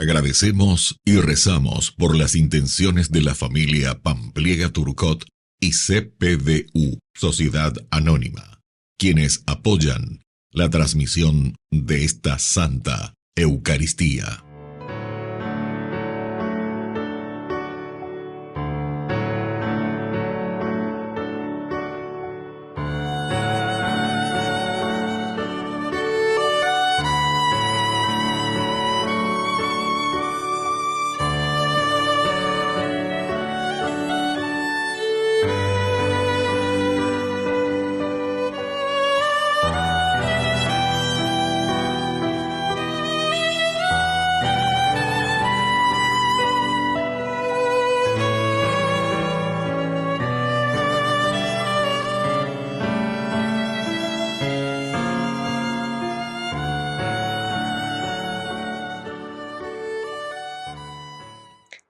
Agradecemos y rezamos por las intenciones de la familia Pampliega Turcot y CPDU, Sociedad Anónima, quienes apoyan la transmisión de esta Santa Eucaristía.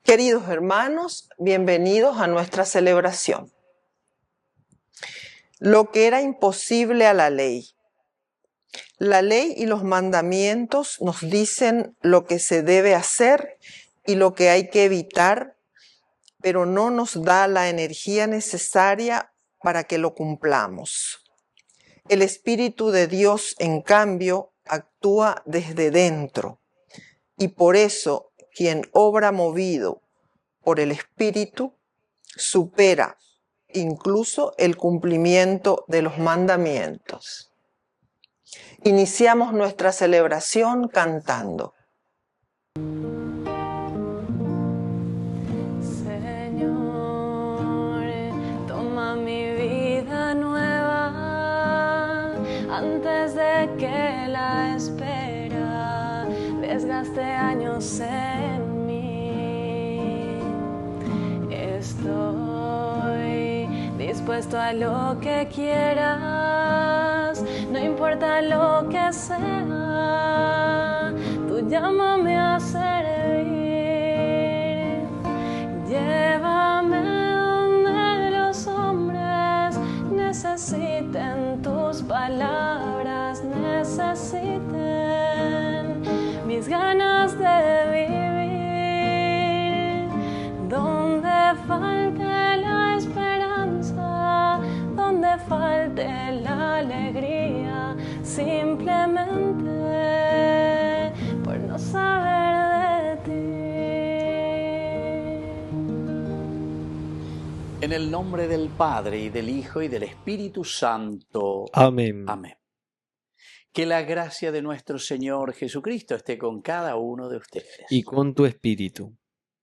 Queridos hermanos, bienvenidos a nuestra celebración. Lo que era imposible a la ley. La ley y los mandamientos nos dicen lo que se debe hacer y lo que hay que evitar, pero no nos da la energía necesaria para que lo cumplamos. El Espíritu de Dios, en cambio, actúa desde dentro y por eso quien obra movido por el Espíritu supera incluso el cumplimiento de los mandamientos. Iniciamos nuestra celebración cantando. Señor, toma mi vida nueva antes de que la espera desgaste años en mí. Estoy dispuesto a lo que quieras, no importa lo que sea, tú llámame a servir. Llévame donde los hombres necesiten tus palabras, necesiten mis ganas de vivir. Donde falte la esperanza, donde falte la alegría, simplemente por no saber de ti. En el nombre del Padre, y del Hijo, y del Espíritu Santo. Amén. Amén. Que la gracia de nuestro Señor Jesucristo esté con cada uno de ustedes. Y con tu espíritu.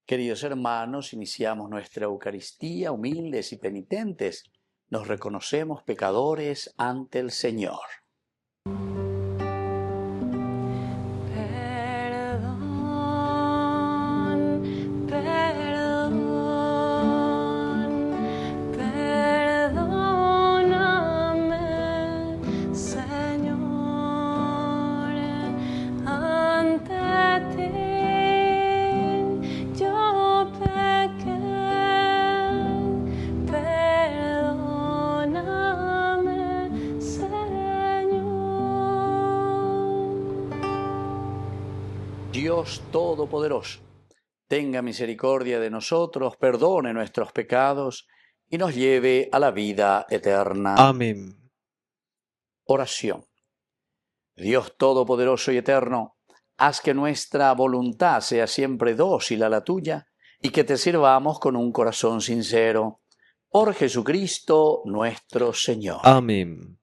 Queridos hermanos, iniciamos nuestra Eucaristía humildes y penitentes. Nos reconocemos pecadores ante el Señor. Dios Todopoderoso, tenga misericordia de nosotros, perdone nuestros pecados y nos lleve a la vida eterna. Amén. Oración. Dios Todopoderoso y Eterno, haz que nuestra voluntad sea siempre dócil a la tuya y que te sirvamos con un corazón sincero. Por Jesucristo nuestro Señor. Amén.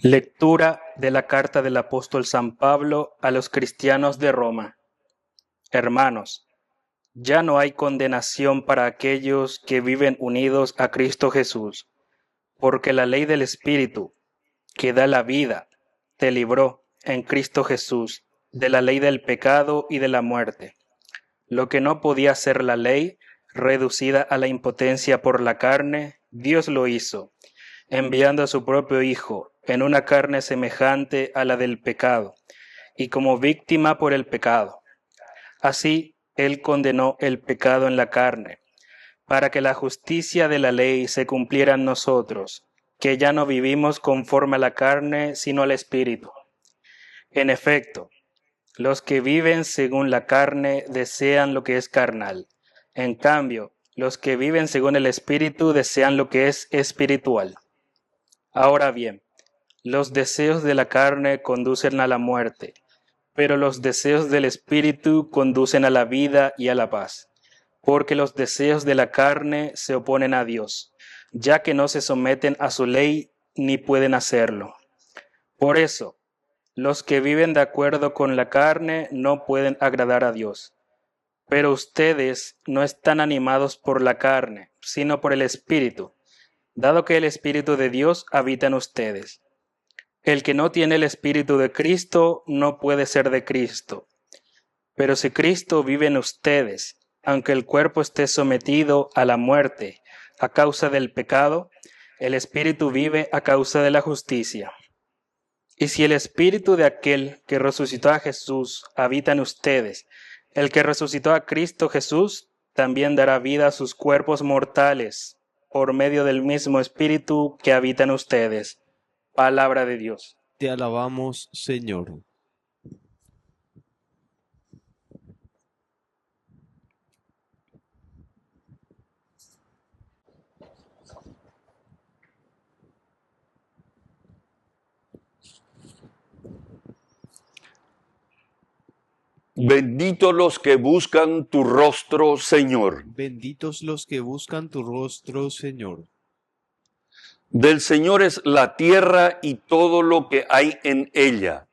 Lectura de la carta del apóstol San Pablo a los cristianos de Roma. Hermanos, ya no hay condenación para aquellos que viven unidos a Cristo Jesús, porque la ley del Espíritu, que da la vida, te libró en Cristo Jesús de la ley del pecado y de la muerte. Lo que no podía hacer la ley, reducida a la impotencia por la carne, Dios lo hizo, enviando a su propio Hijo en una carne semejante a la del pecado, y como víctima por el pecado. Así, Él condenó el pecado en la carne, para que la justicia de la ley se cumpliera en nosotros, que ya no vivimos conforme a la carne, sino al Espíritu. En efecto, los que viven según la carne desean lo que es carnal. En cambio, los que viven según el Espíritu desean lo que es espiritual. Ahora bien, los deseos de la carne conducen a la muerte, pero los deseos del Espíritu conducen a la vida y a la paz. Porque los deseos de la carne se oponen a Dios, ya que no se someten a su ley ni pueden hacerlo. Por eso, los que viven de acuerdo con la carne no pueden agradar a Dios. Pero ustedes no están animados por la carne, sino por el Espíritu, dado que el Espíritu de Dios habita en ustedes. El que no tiene el Espíritu de Cristo no puede ser de Cristo. Pero si Cristo vive en ustedes, aunque el cuerpo esté sometido a la muerte a causa del pecado, el Espíritu vive a causa de la justicia. Y si el Espíritu de aquel que resucitó a Jesús habita en ustedes, el que resucitó a Cristo Jesús también dará vida a sus cuerpos mortales por medio del mismo Espíritu que habita en ustedes. Palabra de Dios. Te alabamos, Señor. Benditos los que buscan tu rostro, Señor. Benditos los que buscan tu rostro, Señor. Del Señor es la tierra y todo lo que hay en ella,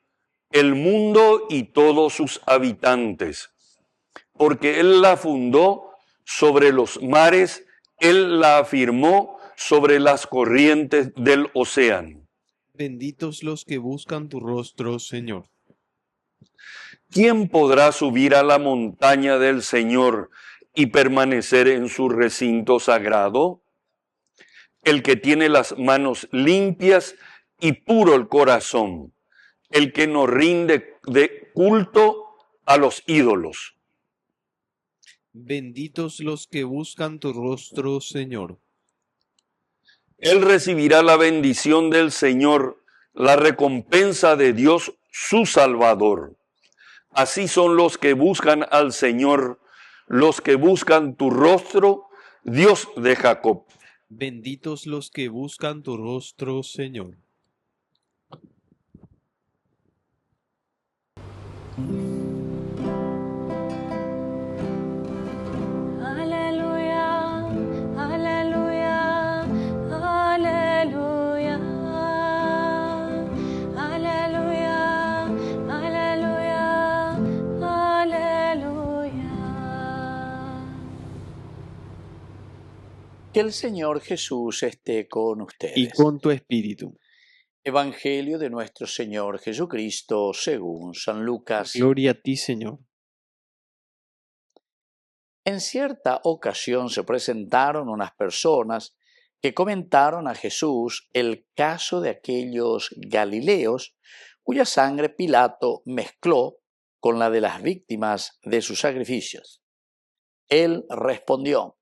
el mundo y todos sus habitantes. Porque Él la fundó sobre los mares, Él la afirmó sobre las corrientes del océano. Benditos los que buscan tu rostro, Señor. ¿Quién podrá subir a la montaña del Señor y permanecer en su recinto sagrado? El que tiene las manos limpias y puro el corazón, el que no rinde de culto a los ídolos. Benditos los que buscan tu rostro, Señor. Él recibirá la bendición del Señor, la recompensa de Dios, su Salvador. Así son los que buscan al Señor, los que buscan tu rostro, Dios de Jacob. Benditos los que buscan tu rostro, Señor. Aleluya, aleluya, aleluya, aleluya, aleluya, aleluya. Que el Señor Jesús esté con ustedes. Y con tu espíritu. Evangelio de nuestro Señor Jesucristo según San Lucas. Gloria a ti, Señor. En cierta ocasión se presentaron unas personas que comentaron a Jesús el caso de aquellos galileos cuya sangre Pilato mezcló con la de las víctimas de sus sacrificios. Él respondió: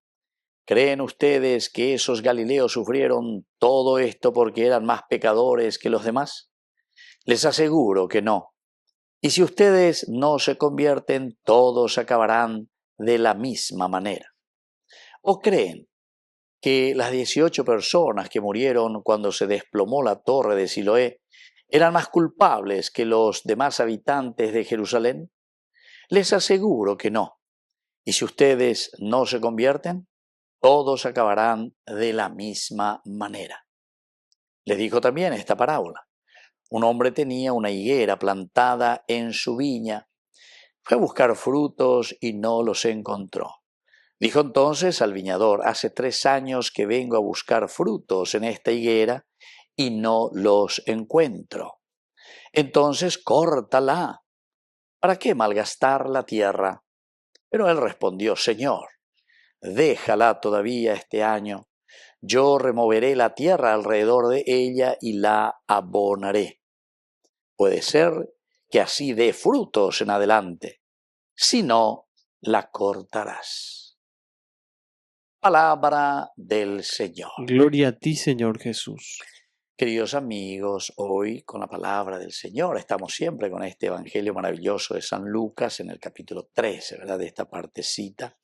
¿creen ustedes que esos galileos sufrieron todo esto porque eran más pecadores que los demás? Les aseguro que no. Y si ustedes no se convierten, todos acabarán de la misma manera. ¿O creen que las 18 personas que murieron cuando se desplomó la torre de Siloé eran más culpables que los demás habitantes de Jerusalén? Les aseguro que no. Y si ustedes no se convierten, todos acabarán de la misma manera. Les dijo también esta parábola. Un hombre tenía una higuera plantada en su viña. Fue a buscar frutos y no los encontró. Dijo entonces al viñador: hace 3 años que vengo a buscar frutos en esta higuera y no los encuentro. Entonces córtala. ¿Para qué malgastar la tierra? Pero él respondió: Señor, déjala todavía este año. Yo removeré la tierra alrededor de ella y la abonaré. Puede ser que así dé frutos en adelante. Si no, la cortarás. Palabra del Señor. Gloria a ti, Señor Jesús. Queridos amigos, hoy con la palabra del Señor estamos siempre con este evangelio maravilloso de San Lucas en el capítulo 13, ¿verdad? De esta partecita.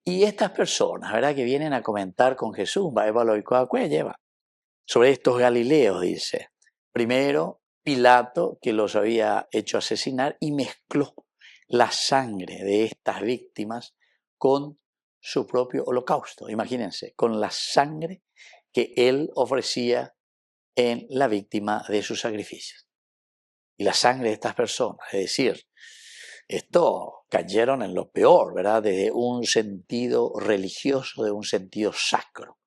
Y estas personas, ¿verdad? Que vienen a comentar con Jesús, lleva sobre estos galileos, dice. Primero, Pilato, que los había hecho asesinar y mezcló la sangre de estas víctimas con su propio holocausto. Imagínense, con la sangre que él ofrecía en la víctima de sus sacrificios. Y la sangre de estas personas, es decir, esto cayeron en lo peor, ¿verdad? Desde un sentido religioso, de un sentido sacro.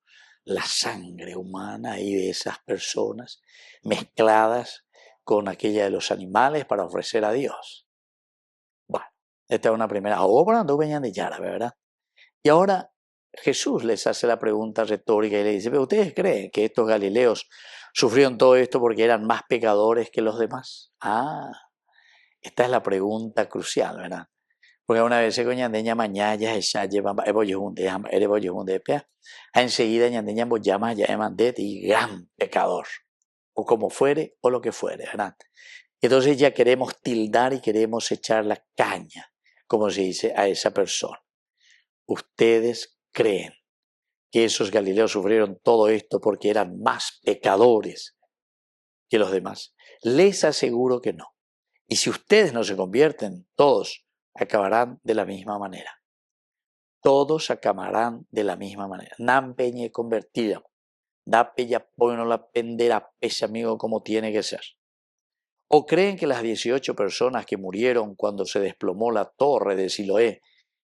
La sangre humana y de esas personas mezcladas con aquella de los animales para ofrecer a Dios. Bueno, esta es una primera obra de Yara, ¿verdad? Y ahora Jesús les hace la pregunta retórica y le dice, ¿pero ustedes creen que estos galileos sufrieron todo esto porque eran más pecadores que los demás? Esta es la pregunta crucial, ¿verdad? Porque una vez se ñandeña mañana ya lleva enseguida ñandeña llama ya y gran pecador, o como fuere o lo que fuere, ¿verdad? Entonces ya queremos tildar y queremos echar la caña, como se dice, a esa persona. ¿Ustedes creen que esos galileos sufrieron todo esto porque eran más pecadores que los demás? Les aseguro que no. Y si ustedes no se convierten, todos acabarán de la misma manera. Todos acabarán de la misma manera. Nan peñe convertida. Da pella no la pendera pese amigo como tiene que ser. ¿O creen que las 18 personas que murieron cuando se desplomó la torre de Siloé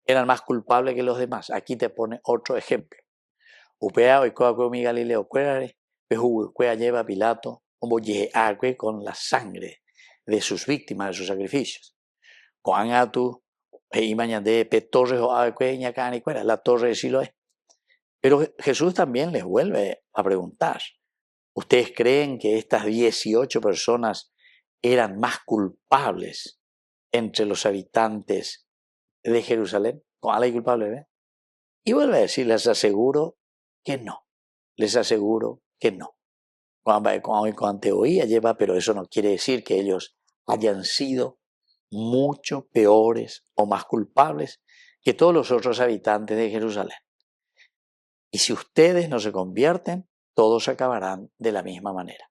eran más culpables que los demás? Aquí te pone otro ejemplo. Upea y coa mi Galileo cuérare, cuea lleva Pilato, con la sangre de sus víctimas, de sus sacrificios. Coan atu, de Torres o la torre de Siloé. Pero Jesús también les vuelve a preguntar, ¿ustedes creen que estas 18 personas eran más culpables entre los habitantes de Jerusalén? ¿Con la culpable? ¿Ve? Y vuelve a decir, les aseguro que no. Les aseguro que no. Con teoría lleva, pero eso no quiere decir que ellos hayan sido mucho peores o más culpables que todos los otros habitantes de Jerusalén. Y si ustedes no se convierten, todos acabarán de la misma manera.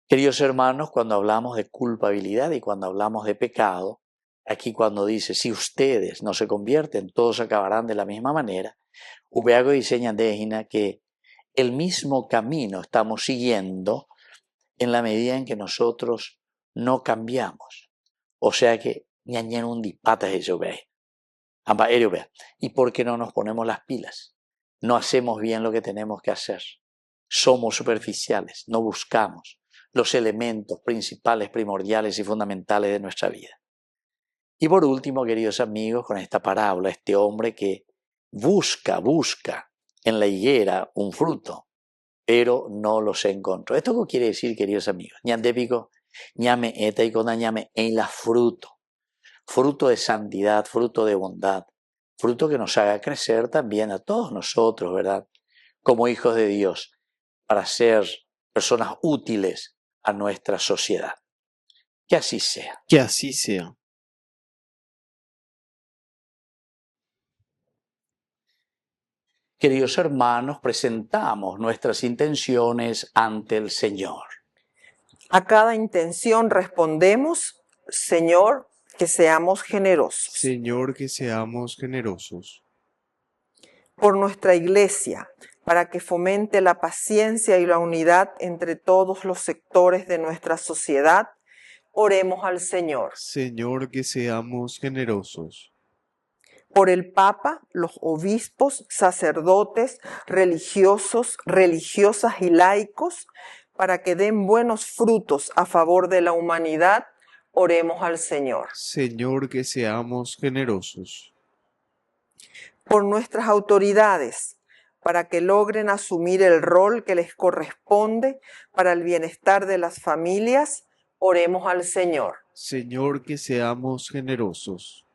Queridos hermanos, cuando hablamos de culpabilidad y cuando hablamos de pecado, aquí cuando dice, si ustedes no se convierten, todos acabarán de la misma manera, Ubeago diseña que el mismo camino estamos siguiendo en la medida en que nosotros no cambiamos. O sea que, ¿y por qué no nos ponemos las pilas? No hacemos bien lo que tenemos que hacer. Somos superficiales, no buscamos los elementos principales, primordiales y fundamentales de nuestra vida. Y por último, queridos amigos, con esta parábola, este hombre que busca en la higuera un fruto, pero no los encontró. ¿Esto qué quiere decir, queridos amigos? Ñandépico, ñame eta y con ñame en la fruto de santidad, fruto de bondad, fruto que nos haga crecer también a todos nosotros, ¿verdad? Como hijos de Dios, para ser personas útiles a nuestra sociedad. Que así sea. Que así sea. Queridos hermanos, presentamos nuestras intenciones ante el Señor. A cada intención respondemos, Señor, que seamos generosos. Señor, que seamos generosos. Por nuestra Iglesia, para que fomente la paciencia y la unidad entre todos los sectores de nuestra sociedad, oremos al Señor. Señor, que seamos generosos. Por el Papa, los obispos, sacerdotes, religiosos, religiosas y laicos, para que den buenos frutos a favor de la humanidad, oremos al Señor. Señor, que seamos generosos. Por nuestras autoridades, para que logren asumir el rol que les corresponde para el bienestar de las familias, oremos al Señor. Señor, que seamos generosos.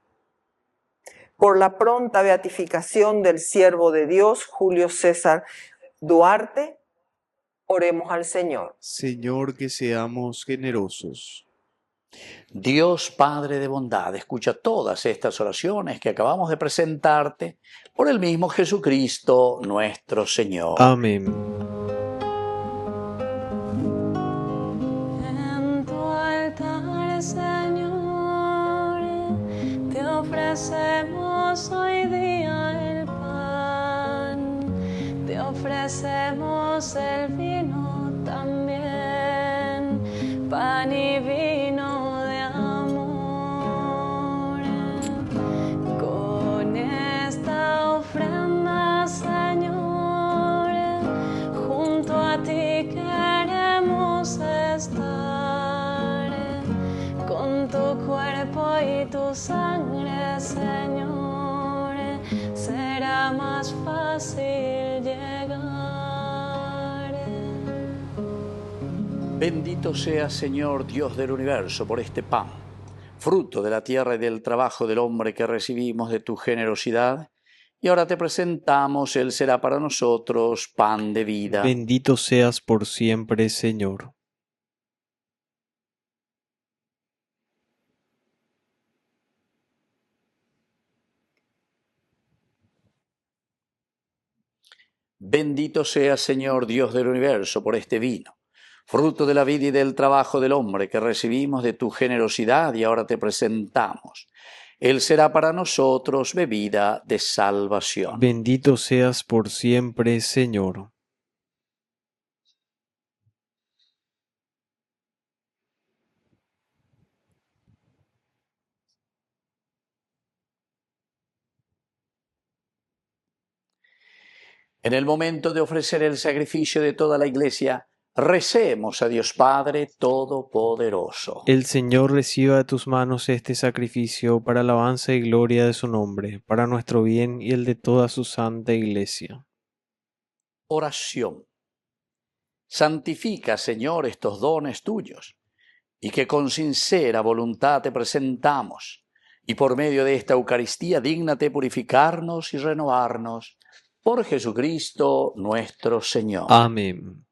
por la pronta beatificación del siervo de Dios, Julio César Duarte, oremos al Señor. Señor, que seamos generosos. Dios Padre de bondad, escucha todas estas oraciones que acabamos de presentarte por el mismo Jesucristo nuestro Señor. Amén. En tu altar, Señor, te ofrecemos hoy día el pan, te ofrecemos el vino también, pan y vino de amor. Con esta ofrenda, Señor, junto a ti queremos estar, con tu cuerpo y tu sangre, Señor, será más fácil llegar. Bendito sea, Señor, Dios del universo, por este pan, fruto de la tierra y del trabajo del hombre que recibimos de tu generosidad, y ahora te presentamos, Él será para nosotros pan de vida. Bendito seas por siempre, Señor. Bendito sea, Señor, Dios del universo, por este vino, fruto de la vida y del trabajo del hombre que recibimos de tu generosidad y ahora te presentamos. Él será para nosotros bebida de salvación. Bendito seas por siempre, Señor. En el momento de ofrecer el sacrificio de toda la Iglesia, recemos a Dios Padre Todopoderoso. El Señor reciba de tus manos este sacrificio para alabanza y gloria de su nombre, para nuestro bien y el de toda su santa Iglesia. Oración. Santifica, Señor, estos dones tuyos, y que con sincera voluntad te presentamos, y por medio de esta Eucaristía dígnate purificarnos y renovarnos, por Jesucristo nuestro Señor. Amén.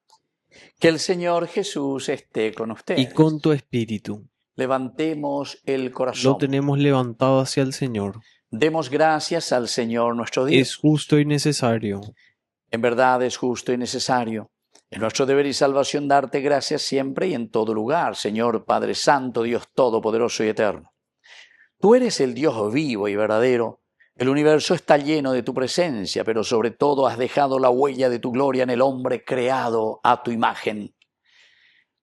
Que el Señor Jesús esté con ustedes. Y con tu espíritu. Levantemos el corazón. Lo tenemos levantado hacia el Señor. Demos gracias al Señor nuestro Dios. Es justo y necesario. En verdad es justo y necesario. Es nuestro deber y salvación darte gracias siempre y en todo lugar, Señor Padre Santo, Dios Todopoderoso y Eterno. Tú eres el Dios vivo y verdadero. El universo está lleno de tu presencia, pero sobre todo has dejado la huella de tu gloria en el hombre creado a tu imagen.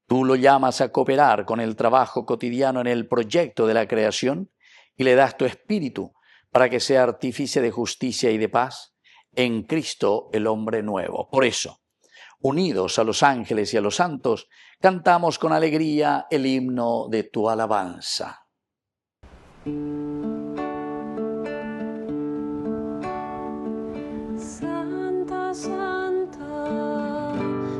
Tú lo llamas a cooperar con el trabajo cotidiano en el proyecto de la creación y le das tu espíritu para que sea artífice de justicia y de paz en Cristo el hombre nuevo. Por eso, unidos a los ángeles y a los santos, cantamos con alegría el himno de tu alabanza. Santo, santo,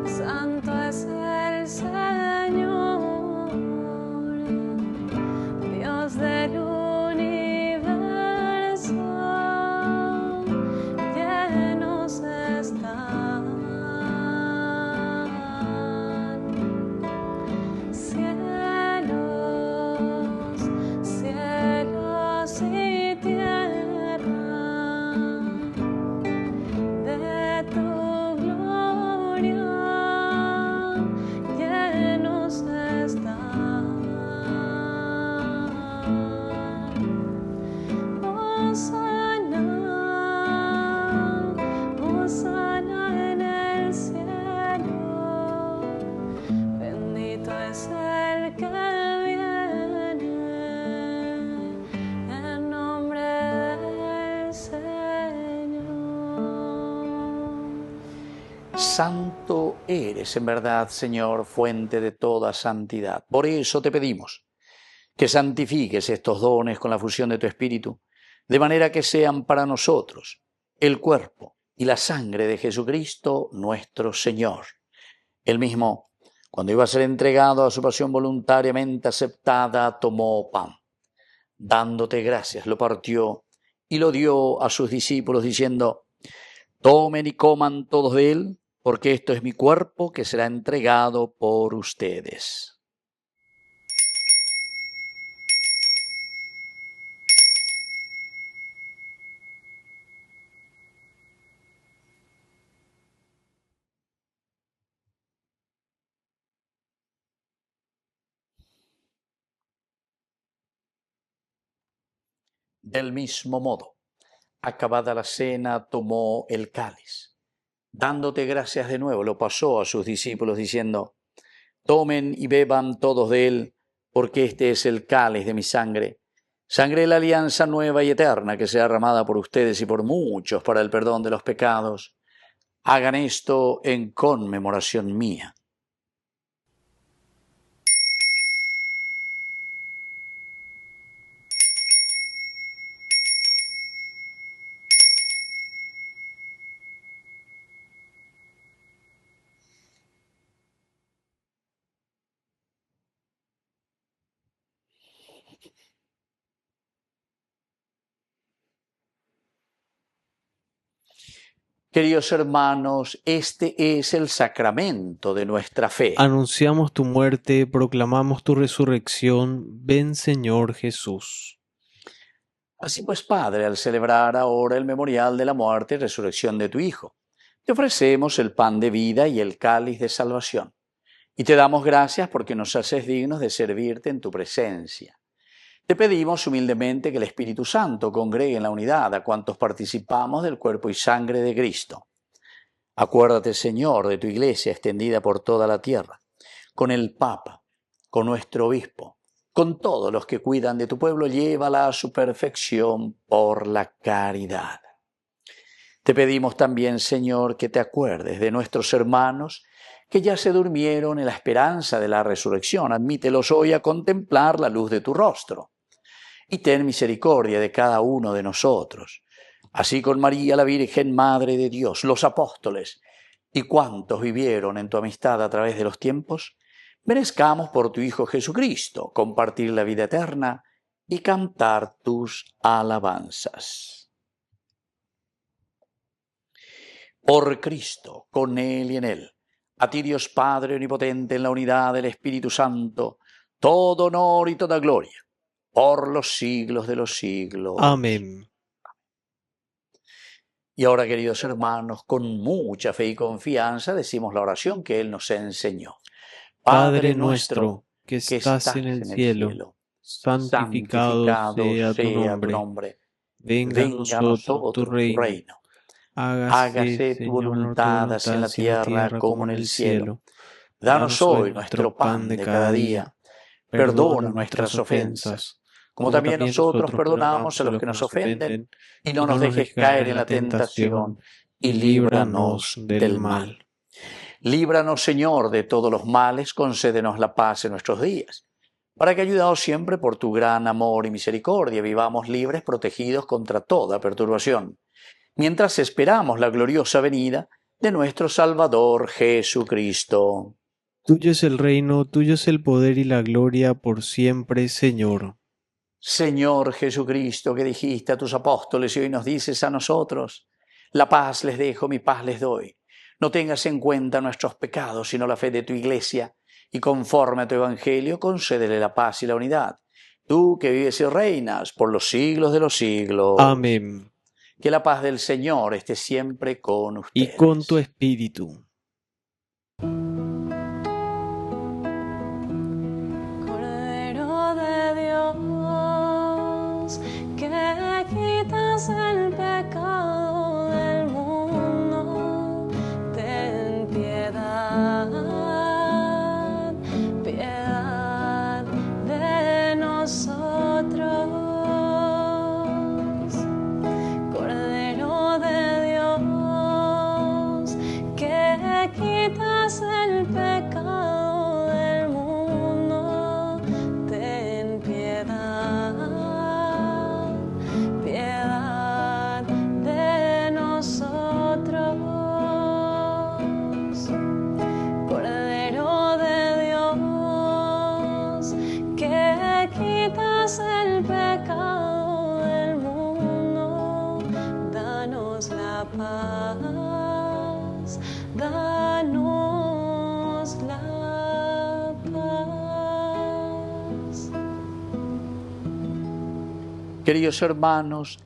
santo es el Señor, Dios del universo, llenos están cielos, cielos y tierra. De tu gloria llenos están. Hosana, hosana en el cielo. Bendito es el que viene en nombre del Señor. Santo eres en verdad, Señor, fuente de toda santidad. Por eso te pedimos que santifiques estos dones con la fusión de tu Espíritu, de manera que sean para nosotros el cuerpo y la sangre de Jesucristo nuestro Señor. Él mismo, cuando iba a ser entregado a su pasión voluntariamente aceptada, tomó pan. Dándote gracias, lo partió y lo dio a sus discípulos diciendo: tomen y coman todos de él, porque esto es mi cuerpo que será entregado por ustedes. Del mismo modo, acabada la cena, tomó el cáliz. Dándote gracias de nuevo, lo pasó a sus discípulos diciendo: tomen y beban todos de él, porque este es el cáliz de mi sangre, sangre de la alianza nueva y eterna que será derramada por ustedes y por muchos para el perdón de los pecados. Hagan esto en conmemoración mía. Queridos hermanos, este es el sacramento de nuestra fe. Anunciamos tu muerte, proclamamos tu resurrección. Ven, Señor Jesús. Así pues, Padre, al celebrar ahora el memorial de la muerte y resurrección de tu Hijo, te ofrecemos el pan de vida y el cáliz de salvación. Y te damos gracias porque nos haces dignos de servirte en tu presencia. Te pedimos humildemente que el Espíritu Santo congregue en la unidad a cuantos participamos del cuerpo y sangre de Cristo. Acuérdate, Señor, de tu Iglesia extendida por toda la tierra, con el Papa, con nuestro Obispo, con todos los que cuidan de tu pueblo, llévala a su perfección por la caridad. Te pedimos también, Señor, que te acuerdes de nuestros hermanos que ya se durmieron en la esperanza de la resurrección. Admítelos hoy a contemplar la luz de tu rostro. Y ten misericordia de cada uno de nosotros, así con María la Virgen, Madre de Dios, los apóstoles y cuantos vivieron en tu amistad a través de los tiempos, merezcamos por tu Hijo Jesucristo compartir la vida eterna y cantar tus alabanzas. Por Cristo, con Él y en Él, a ti Dios Padre Omnipotente, en la unidad del Espíritu Santo, todo honor y toda gloria, por los siglos de los siglos. Amén. Y ahora, queridos hermanos, con mucha fe y confianza decimos la oración que Él nos enseñó. Padre nuestro, que estás en el cielo, santificado sea tu nombre. Venga a nosotros tu reino. Hágase tu voluntad, así en la tierra como en el cielo. Danos hoy nuestro pan de cada día. Perdona nuestras ofensas, como también nosotros perdonamos a los que nos ofenden, y no nos dejes caer en la tentación, y líbranos del mal. Líbranos, Señor, de todos los males, concédenos la paz en nuestros días, para que, ayudados siempre por tu gran amor y misericordia, vivamos libres, protegidos contra toda perturbación, mientras esperamos la gloriosa venida de nuestro Salvador Jesucristo. Tuyo es el reino, tuyo es el poder y la gloria por siempre, Señor. Señor Jesucristo, que dijiste a tus apóstoles y hoy nos dices a nosotros: la paz les dejo, mi paz les doy. No tengas en cuenta nuestros pecados, sino la fe de tu Iglesia, y conforme a tu Evangelio, concédele la paz y la unidad. Tú que vives y reinas por los siglos de los siglos. Amén. Que la paz del Señor esté siempre con ustedes. Y con tu espíritu. Cordero de Dios, que quitas el pecado del mundo, ten piedad, piedad de nosotros. Cordero de Dios, que quitas el Queridos hermanos,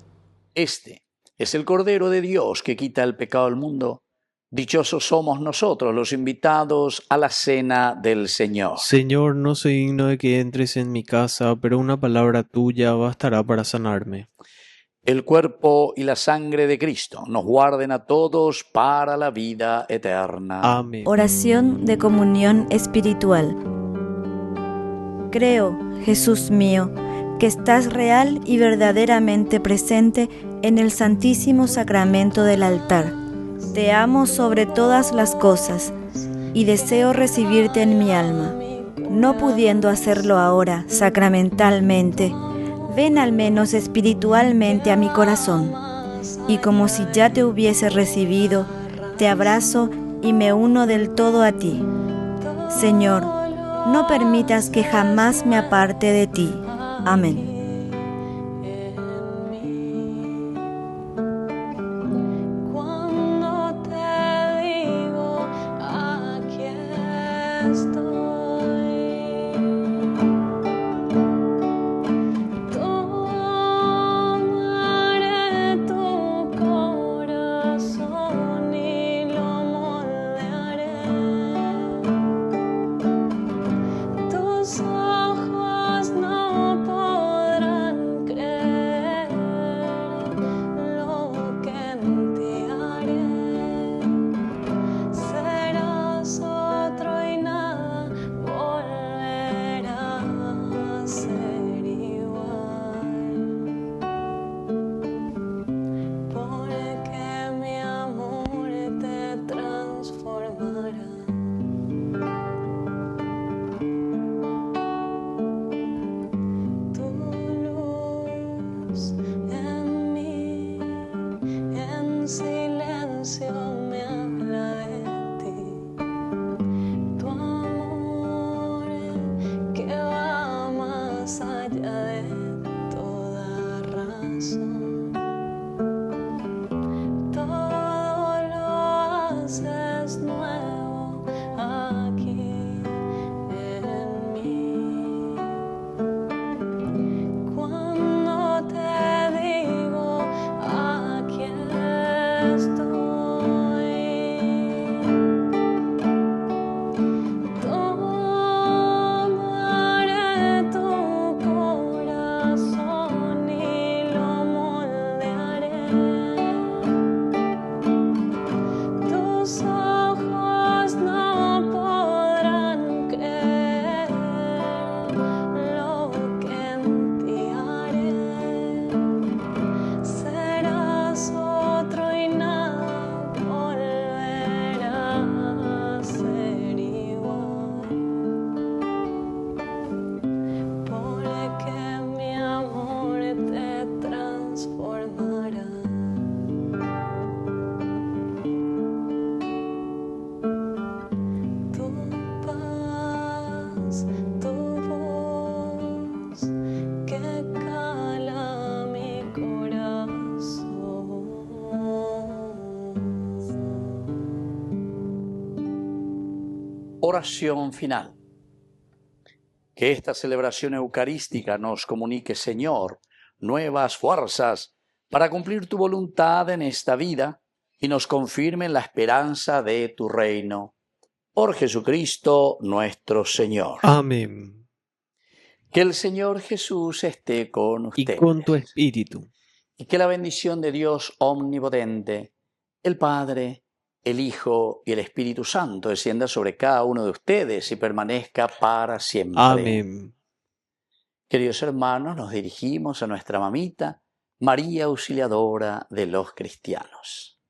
este es el Cordero de Dios que quita el pecado del mundo. Dichosos somos nosotros los invitados a la cena del Señor. Señor, no soy digno de que entres en mi casa, pero una palabra tuya bastará para sanarme. El cuerpo y la sangre de Cristo nos guarden a todos para la vida eterna. Amén. Oración de comunión espiritual. Creo, Jesús mío, que estás real y verdaderamente presente en el Santísimo Sacramento del altar. Te amo sobre todas las cosas y deseo recibirte en mi alma. No pudiendo hacerlo ahora sacramentalmente, ven al menos espiritualmente a mi corazón, y como si ya te hubiese recibido, te abrazo y me uno del todo a ti. Señor, no permitas que jamás me aparte de ti. Amén. Oración final. Que esta celebración eucarística nos comunique, Señor, nuevas fuerzas para cumplir tu voluntad en esta vida y nos confirme en la esperanza de tu reino. Por Jesucristo nuestro Señor. Amén. Que el Señor Jesús esté con ustedes. Y con tu espíritu. Y que la bendición de Dios omnipotente, el Padre, el Hijo y el Espíritu Santo descienda sobre cada uno de ustedes y permanezca para siempre. Amén. Queridos hermanos, nos dirigimos a nuestra mamita, María Auxiliadora de los cristianos.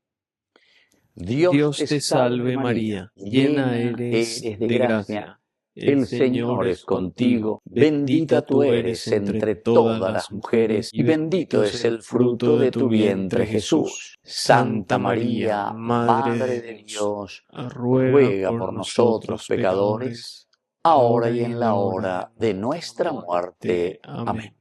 Dios te salve María, llena eres de gracia. El Señor es contigo, bendita tú eres entre todas las mujeres, y bendito es el fruto de tu vientre Jesús. Santa María, Madre de Dios, ruega por nosotros pecadores, ahora y en la hora de nuestra muerte. Amén.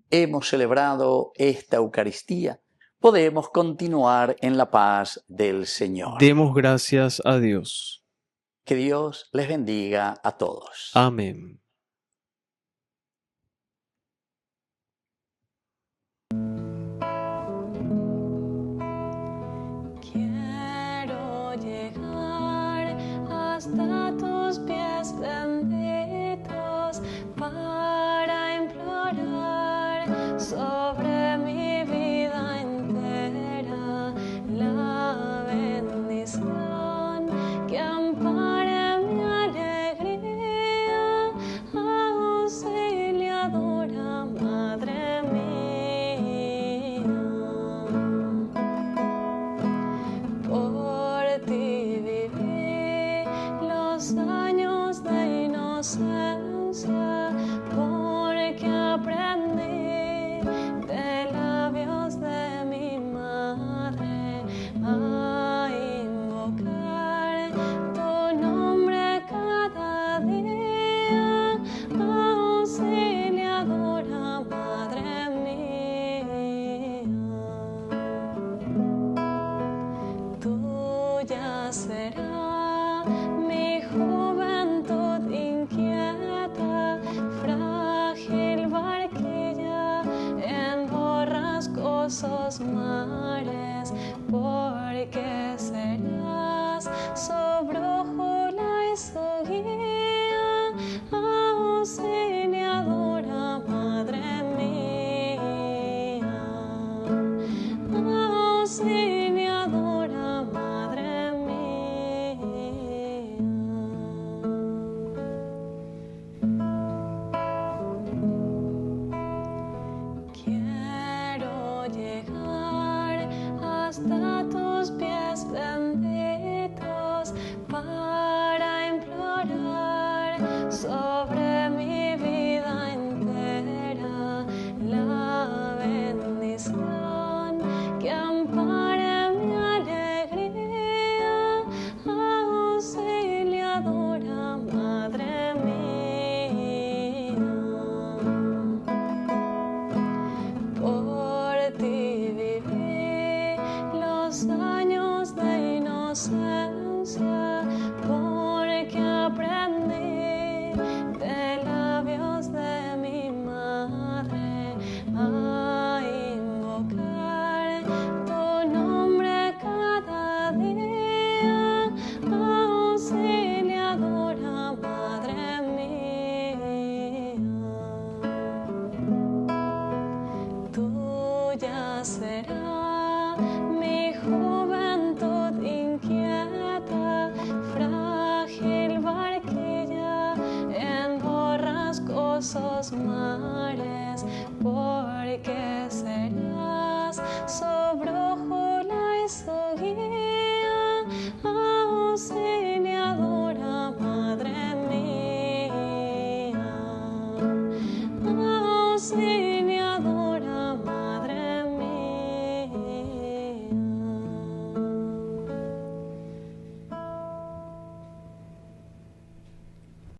Hemos celebrado esta Eucaristía, podemos continuar en la paz del Señor. Demos gracias a Dios. Que Dios les bendiga a todos. Amén. sí.